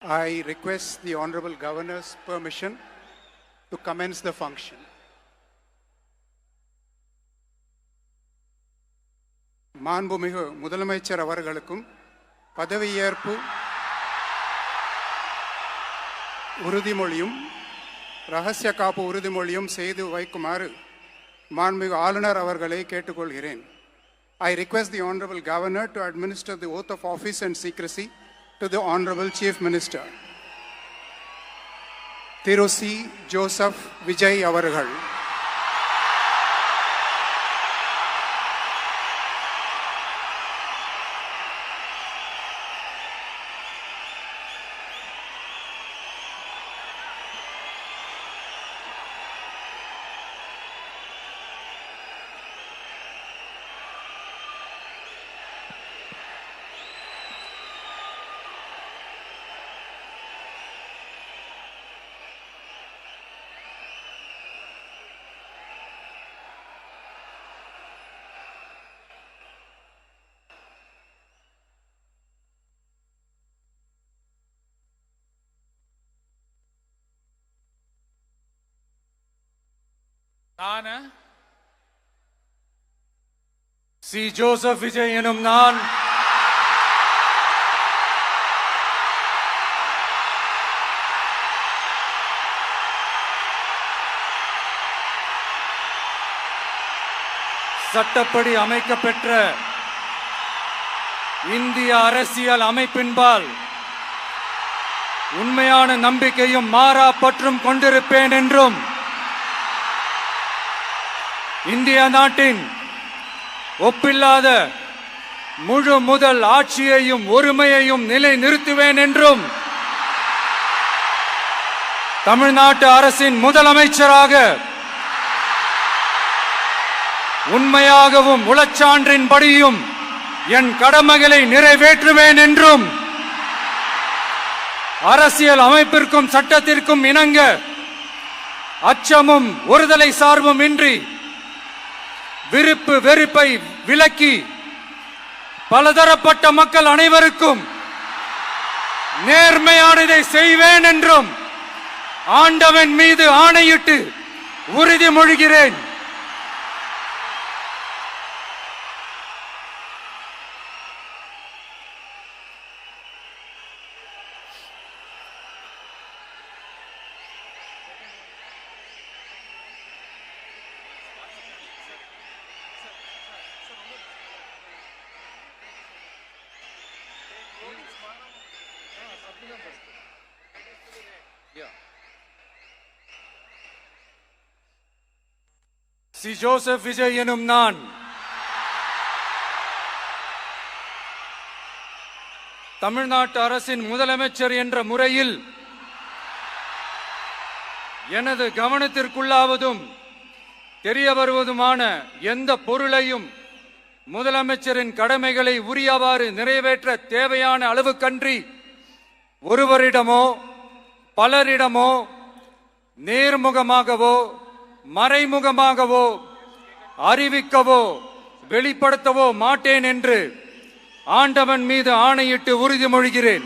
I request the Honorable Governor's permission to commence the function. மாண்புமிகு முதலமைச்சர் அவர்களுக்கும் பதவியேற்பு உறுதிமொழியும் ரகசிய காப்பு உறுதிமொழியும் செய்து வைக்குமாறு மாண்புமிகு ஆளுநர் அவர்களை கேட்டுக்கொள்கிறேன். I request the Honorable Governor to administer the oath of office and secrecy to the Honorable Chief Minister. Thiru C. Joseph Vijay அவர்கள். நான் சி. ஜோசப் விஜய் எனும் நான் சட்டப்படி அமைக்கப்பெற்ற இந்திய அரசியல் அமைப்பின்பால் உண்மையான நம்பிக்கையும் மாறா பற்றும் கொண்டிருப்பேன் என்றும் இந்திய நாட்டின் ஒப்பில்லாத முழு முதல் ஆட்சியையும் ஒருமையையும் நிலை நிறுத்துவேன் என்றும் தமிழ்நாட்டு அரசின் முதலமைச்சராக உண்மையாகவும் உளச்சான்றின்படியும் என் கடமைகளை நிறைவேற்றுவேன் என்றும் அரசியல் அமைப்பிற்கும் சட்டத்திற்கும் இணங்க அச்சமும் ஒருதலை சார்பும் இன்றி விருப்பு வெறுப்பை விலக்கி பலதரப்பட்ட மக்கள் அனைவருக்கும் நேர்மையானதை செய்வேன் என்றும் ஆண்டவன் மீது ஆணையிட்டு உறுதிமொழிகிறேன். சி. ஜோசப் விஜய் எனும் நான் தமிழ்நாட்டு அரசின் முதலமைச்சர் என்ற முறையில் எனது கவனத்திற்குள்ளாவதும் தெரிய வருவதுமான எந்த பொருளையும் முதலமைச்சரின் கடமைகளை உரியவாறு நிறைவேற்ற தேவையான அளவுக்கன்றி ஒருவரிடமோ பலரிடமோ நேர்முகமாகவோ மறைமுகமாகவோ அறிவிக்கவோ வெளிப்படுத்தவோ மாட்டேன் என்று ஆண்டவன் மீது ஆணையிட்டு உறுதிமொழிகிறேன்.